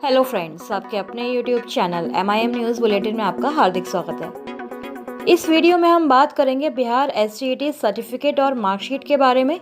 Hello friends, आपके अपने YouTube channel MIM news bulletin में आपका हार्दिक स्वागत है। इस वीडियो में हम बात करेंगे बिहार STET सर्टिफिकेट और मार्कशीट के बारे में।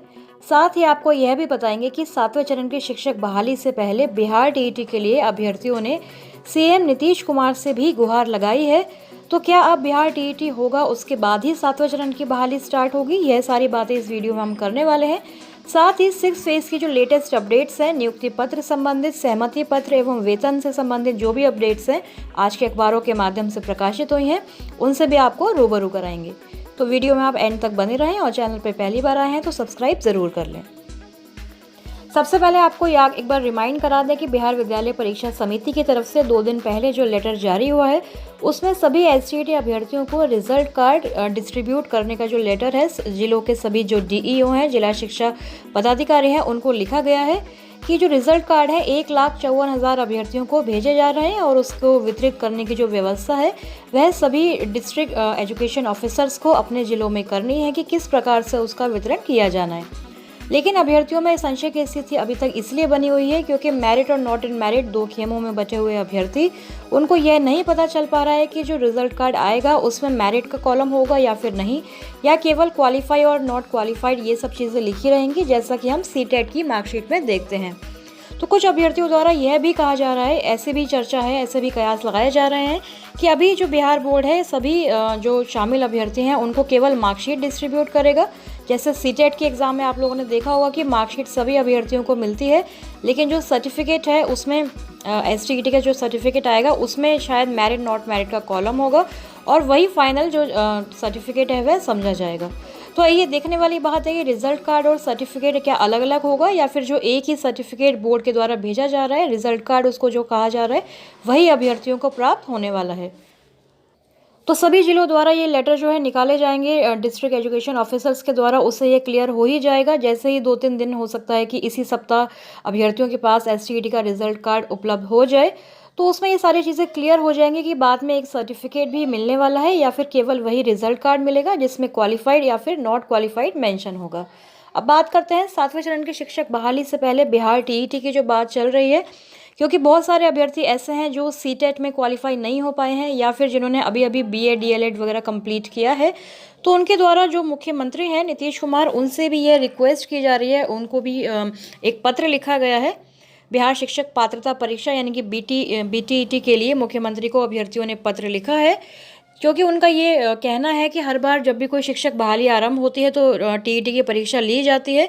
साथ ही आपको यह भी बताएंगे कि 7वें चरण की शिक्षक बहाली से पहले बिहार TET के लिए अभ्यर्थियों ने CM नीतीश कुमार से भी गुहार लगाई है। तो क्या अब बिहार TET होगा, उसके बाद ही 7वें चरण की बहाली स्टार्ट होगी? यह सारी बातें इस वीडियो में हम करने वाले हैं। साथ ही 6 फेज की जो लेटेस्ट अपडेट्स हैं, नियुक्ति पत्र संबंधित, सहमति पत्र एवं वेतन से संबंधित जो भी अपडेट्स हैं आज के अखबारों के माध्यम से प्रकाशित हुई हैं, उनसे भी आपको रूबरू कराएंगे। तो वीडियो में आप एंड तक बने रहें और चैनल पर पहली बार आए हैं तो सब्सक्राइब जरूर कर लें। सबसे पहले आपको एक बार रिमाइंड करा दें कि बिहार विद्यालय परीक्षा समिति की तरफ से 2 दिन पहले जो लेटर जारी हुआ है, उसमें सभी STET अभ्यर्थियों को रिजल्ट कार्ड डिस्ट्रीब्यूट करने का जो लेटर है, जिलों के सभी जो DEO हैं, जिला शिक्षा पदाधिकारी हैं, उनको लिखा गया है कि जो रिजल्ट कार्ड है 1,54,000 अभ्यर्थियों को भेजे जा रहे हैं और उसको वितरित करने की जो व्यवस्था है वह सभी डिस्ट्रिक्ट एजुकेशन ऑफिसर्स को अपने जिलों में करनी है कि किस प्रकार से उसका वितरण किया जाना है। लेकिन अभ्यर्थियों में संशय की स्थिति अभी तक इसलिए बनी हुई है क्योंकि मेरिट और नॉट इन मेरिट 2 खेमों में बचे हुए अभ्यर्थी, उनको यह नहीं पता चल पा रहा है कि जो रिजल्ट कार्ड आएगा उसमें मेरिट का कॉलम होगा या फिर नहीं, या केवल क्वालिफाई और नॉट क्वालिफाइड ये सब चीज़ें लिखी रहेंगी, जैसा कि हम CTET की मार्कशीट में देखते हैं। तो कुछ अभ्यर्थियों द्वारा यह भी कहा जा रहा है, ऐसे भी चर्चा है, ऐसे भी कयास लगाए जा रहे हैं कि अभी जो बिहार बोर्ड है सभी जो शामिल अभ्यर्थी हैं उनको केवल मार्कशीट डिस्ट्रीब्यूट करेगा। जैसे CTET के एग्ज़ाम में आप लोगों ने देखा होगा कि मार्कशीट सभी अभ्यर्थियों को मिलती है, लेकिन जो सर्टिफिकेट है उसमें STET का जो सर्टिफिकेट आएगा उसमें शायद मेरिट नॉट मेरिट का कॉलम होगा और वही फाइनल जो सर्टिफिकेट है वह समझा जाएगा। तो ये देखने वाली बात है कि रिजल्ट कार्ड और सर्टिफिकेट क्या अलग अलग होगा या फिर जो एक ही सर्टिफिकेट बोर्ड के द्वारा भेजा जा रहा है, रिजल्ट कार्ड उसको जो कहा जा रहा है, वही अभ्यर्थियों को प्राप्त होने वाला है। तो सभी जिलों द्वारा ये लेटर जो है निकाले जाएंगे डिस्ट्रिक्ट एजुकेशन ऑफिसर्स के द्वारा, उससे ये क्लियर हो ही जाएगा। जैसे ही 2-3 दिन हो सकता है कि इसी सप्ताह अभ्यर्थियों के पास STET का रिजल्ट कार्ड उपलब्ध हो जाए, तो उसमें ये सारी चीज़ें क्लियर हो जाएंगी कि बाद में एक सर्टिफिकेट भी मिलने वाला है या फिर केवल वही रिजल्ट कार्ड मिलेगा जिसमें क्वालिफाइड या फिर नॉट क्वालिफाइड मेंशन होगा। अब बात करते हैं 7वें चरण की शिक्षक बहाली से पहले बिहार TET की जो बात चल रही है, क्योंकि बहुत सारे अभ्यर्थी ऐसे हैं जो CTET में क्वालिफाई नहीं हो पाए हैं या फिर जिन्होंने अभी अभी BA DLED वगैरह कंप्लीट किया है, तो उनके द्वारा जो मुख्यमंत्री हैं नीतीश कुमार, उनसे भी ये रिक्वेस्ट की जा रही है, उनको भी एक पत्र लिखा गया है। बिहार शिक्षक पात्रता परीक्षा यानी कि BTET के लिए मुख्यमंत्री को अभ्यर्थियों ने पत्र लिखा है, क्योंकि उनका ये कहना है कि हर बार जब भी कोई शिक्षक बहाली आरंभ होती है तो TET की परीक्षा ली जाती है।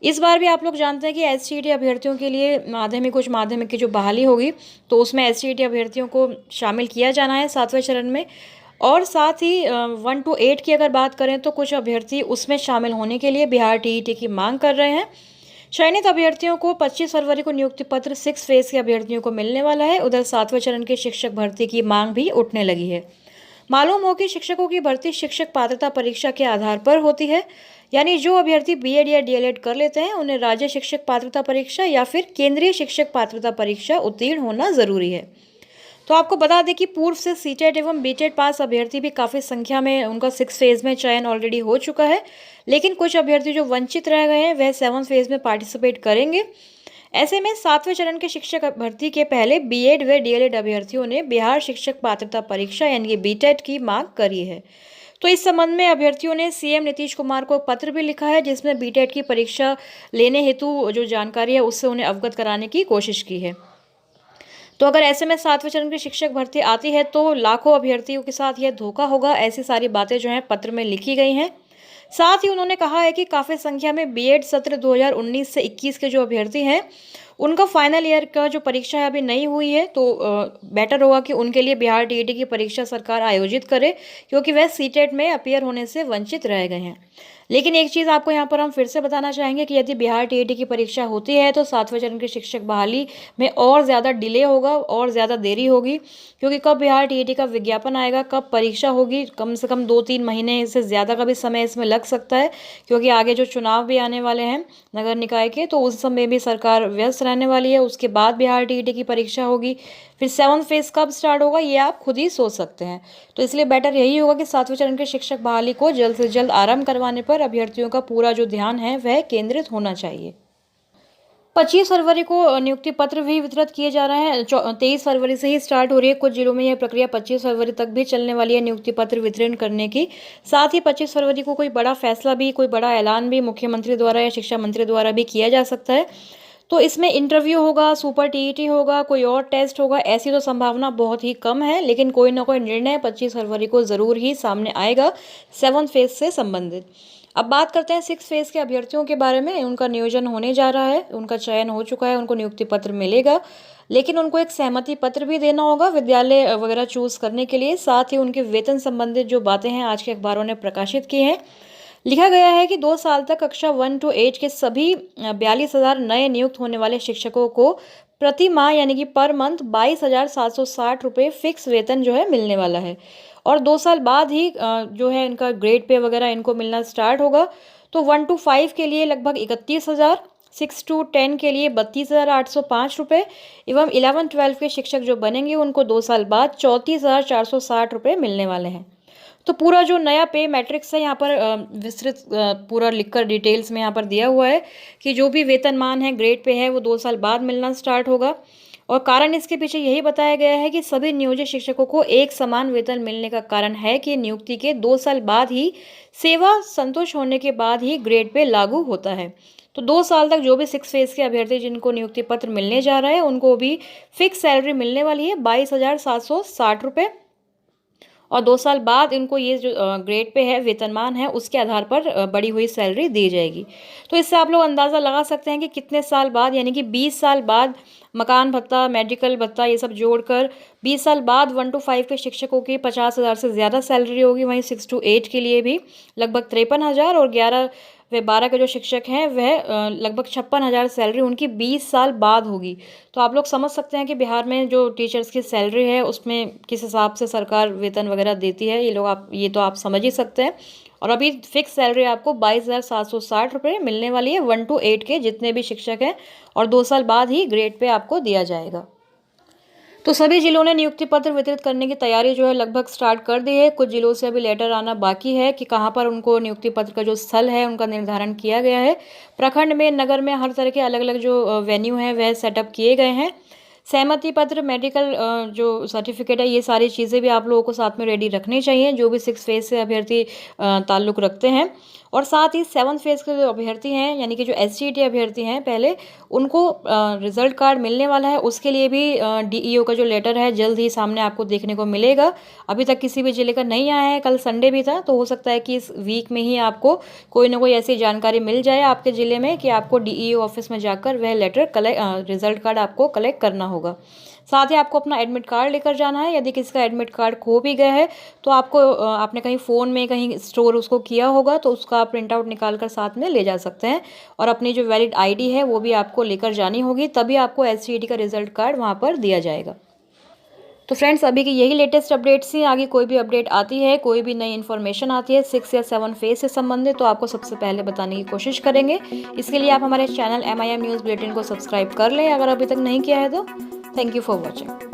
इस बार भी आप लोग जानते हैं कि STET अभ्यर्थियों के लिए उच्च माध्यमिक की जो बहाली होगी तो उसमें STET अभ्यर्थियों को शामिल किया जाना है 7वें चरण में। और साथ ही 1 to 8 की अगर बात करें तो कुछ अभ्यर्थी उसमें शामिल होने के लिए बिहार TET की मांग कर रहे हैं। चयनित अभ्यर्थियों को 25 फरवरी को नियुक्ति पत्र 6 फेज के अभ्यर्थियों को मिलने वाला है। उधर 7वें चरण के शिक्षक भर्ती की मांग भी उठने लगी है। मालूम हो कि शिक्षकों की भर्ती शिक्षक पात्रता परीक्षा के आधार पर होती है, यानी जो अभ्यर्थी BEd या DLED कर लेते हैं उन्हें राज्य शिक्षक पात्रता परीक्षा या फिर केंद्रीय शिक्षक पात्रता परीक्षा उत्तीर्ण होना जरूरी है। तो आपको बता दें कि पूर्व से CTET एवं BTET पास अभ्यर्थी भी काफ़ी संख्या में, उनका 6 फेज में चयन ऑलरेडी हो चुका है, लेकिन कुछ अभ्यर्थी जो वंचित रह गए हैं वह 7 फेज में पार्टिसिपेट करेंगे। ऐसे में 7वें चरण के शिक्षक भर्ती के पहले BEd व DLED अभ्यर्थियों ने बिहार शिक्षक पात्रता परीक्षा यानी कि BTET की मांग करी है। तो इस संबंध में अभ्यर्थियों ने CM नीतीश कुमार को पत्र भी लिखा है, जिसमें BTET की परीक्षा लेने हेतु जो जानकारी है उससे उन्हें अवगत कराने की कोशिश की है। तो अगर ऐसे में 7वें चरण की शिक्षक भर्ती आती है तो लाखों अभ्यर्थियों के साथ यह धोखा होगा, ऐसी सारी बातें जो हैं पत्र में लिखी गई हैं। साथ ही उन्होंने कहा है कि काफ़ी संख्या में BEd सत्र 2019 से 21 के जो अभ्यर्थी हैं उनका फाइनल ईयर का जो परीक्षा है अभी नहीं हुई है, तो बेटर होगा कि उनके लिए बिहार TET की परीक्षा सरकार आयोजित करे, क्योंकि वह CTET में अपीयर होने से वंचित रह गए हैं। लेकिन एक चीज़ आपको यहाँ पर हम फिर से बताना चाहेंगे कि यदि बिहार TET की परीक्षा होती है तो 7वें चरण की शिक्षक बहाली में और ज़्यादा डिले होगा और ज़्यादा देरी होगी, क्योंकि कब बिहार TET का विज्ञापन आएगा, कब परीक्षा होगी, कम से कम 2-3 महीने से ज़्यादा का भी समय इसमें लग सकता है, क्योंकि आगे जो चुनाव भी आने वाले हैं नगर निकाय के, तो उस समय भी सरकार व्यस्त रहने वाली है। उसके बाद बिहार TET की परीक्षा होगी, फिर 7th फेज कब स्टार्ट होगा ये आप खुद ही सोच सकते हैं। तो इसलिए बेटर यही होगा कि 7वें चरण के शिक्षक बहाली को जल्द से जल्द आरंभ करवाने पर अभ्यर्थियों का पूरा जो ध्यान है वह केंद्रित होना चाहिए। 25 फरवरी को नियुक्ति पत्र भी वितरित किए जा रहे हैं। 23 फरवरी से ही स्टार्ट हो रही है। कुछ जिलों में यह प्रक्रिया 25 फरवरी तक भी चलने वाली है नियुक्ति पत्र वितरण करने की। साथ ही 25 फरवरी को कोई बड़ा फैसला भी, कोई बड़ा ऐलान भी मुख्यमंत्री द्वारा या शिक्षा मंत्री द्वारा भी किया जा सकता है। तो इसमें इंटरव्यू होगा, सुपर टीईटी होगा, कोई और टेस्ट होगा, ऐसी तो संभावना बहुत ही कम है, लेकिन कोई ना कोई निर्णय 25 फरवरी को ज़रूर ही सामने आएगा 7th फेज से संबंधित। अब बात करते हैं 6 फेज के अभ्यर्थियों के बारे में। उनका नियोजन होने जा रहा है, उनका चयन हो चुका है, उनको नियुक्ति पत्र मिलेगा, लेकिन उनको एक सहमति पत्र भी देना होगा विद्यालय वगैरह चूज करने के लिए। साथ ही उनके वेतन संबंधित जो बातें हैं आज के अखबारों ने प्रकाशित की हैं। लिखा गया है कि 2 साल तक कक्षा 1 to 8 के सभी 42,000 नए नियुक्त होने वाले शिक्षकों को प्रति माह यानी कि पर मंथ 22,760 रुपये फिक्स वेतन जो है मिलने वाला है। और 2 साल बाद ही जो है इनका ग्रेड पे वगैरह इनको मिलना स्टार्ट होगा। तो 1 to 5 के लिए लगभग 31,000, 6 to 10 के लिए 32,805 रुपये एवं 11-12 के शिक्षक जो बनेंगे उनको 2 साल बाद 34,460 रुपये मिलने वाले हैं। तो पूरा जो नया पे मैट्रिक्स है यहाँ पर विस्तृत पूरा लिखकर डिटेल्स में यहाँ पर दिया हुआ है कि जो भी वेतनमान है, ग्रेड पे है, वो 2 साल बाद मिलना स्टार्ट होगा। और कारण इसके पीछे यही बताया गया है कि सभी नियोजित शिक्षकों को एक समान वेतन मिलने का कारण है कि नियुक्ति के 2 साल बाद ही सेवा संतुष्ट होने के बाद ही ग्रेड पे लागू होता है। तो 2 साल तक जो भी 6 फेज के अभ्यर्थी जिनको नियुक्ति पत्र मिलने जा रहा है उनको भी फिक्स सैलरी मिलने वाली है 22,760 रुपये। और 2 साल बाद इनको ये जो ग्रेड पे है, वेतनमान है, उसके आधार पर बढ़ी हुई सैलरी दी जाएगी। तो इससे आप लोग अंदाज़ा लगा सकते हैं कि कितने साल बाद, यानी कि 20 साल बाद मकान भत्ता, मेडिकल भत्ता ये सब जोड़कर 20 साल बाद 1 to 5 के शिक्षकों की 50,000 से ज़्यादा सैलरी होगी। वहीं 6 to 8 के लिए भी लगभग 53,000 और 11 व 12 के जो शिक्षक हैं वह लगभग 56,000 सैलरी उनकी 20 साल बाद होगी। तो आप लोग समझ सकते हैं कि बिहार में जो टीचर्स की सैलरी है उसमें किस हिसाब से सरकार वेतन वगैरह देती है। ये तो आप समझ ही सकते हैं। और अभी फिक्स सैलरी आपको 22,760 रुपये मिलने वाली है 1 to 8 के जितने भी शिक्षक हैं, और 2 साल बाद ही ग्रेड पे आपको दिया जाएगा। तो सभी जिलों ने नियुक्ति पत्र वितरित करने की तैयारी जो है लगभग स्टार्ट कर दी है। कुछ जिलों से अभी लेटर आना बाकी है कि कहाँ पर उनको नियुक्ति पत्र का जो स्थल है उनका निर्धारण किया गया है। प्रखंड में, नगर में हर तरह के अलग अलग जो वेन्यू हैं वह सेटअप किए गए हैं। सहमति पत्र, मेडिकल जो सर्टिफिकेट है, ये सारी चीज़ें भी आप लोगों को साथ में रेडी रखनी चाहिए जो भी 6 फेज से अभ्यर्थी ताल्लुक़ रखते हैं। और साथ ही 7 फेज के जो अभ्यर्थी हैं यानी कि जो SGT अभ्यर्थी हैं पहले, उनको रिजल्ट कार्ड मिलने वाला है। उसके लिए भी DEO का जो लेटर है जल्द ही सामने आपको देखने को मिलेगा। अभी तक किसी भी जिले का नहीं आया है, कल संडे भी था, तो हो सकता है कि इस वीक में ही आपको कोई ना कोई ऐसी जानकारी मिल जाए आपके ज़िले में कि आपको DEO ऑफिस में जाकर वह लेटर रिजल्ट कार्ड आपको कलेक्ट करना होगा। साथ ही आपको अपना एडमिट कार्ड लेकर जाना है। यदि किसी का एडमिट कार्ड खो भी गया है तो आपको आपने कहीं फ़ोन में कहीं स्टोर उसको किया होगा तो उसका प्रिंट आउट निकाल कर साथ में ले जा सकते हैं। और अपनी जो वैलिड ID है वो भी आपको लेकर जानी होगी, तभी आपको SGT का रिजल्ट कार्ड वहाँ पर दिया जाएगा। तो फ्रेंड्स, अभी की यही लेटेस्ट अपडेट्स हैं। आगे कोई भी अपडेट आती है, कोई भी नई इन्फॉर्मेशन आती है 6 या 7 फेज से संबंधित, तो आपको सबसे पहले बताने की कोशिश करेंगे। इसके लिए आप हमारे चैनल MIM न्यूज़ बुलेटिन को सब्सक्राइब कर लें अगर अभी तक नहीं किया है तो। Thank you for watching.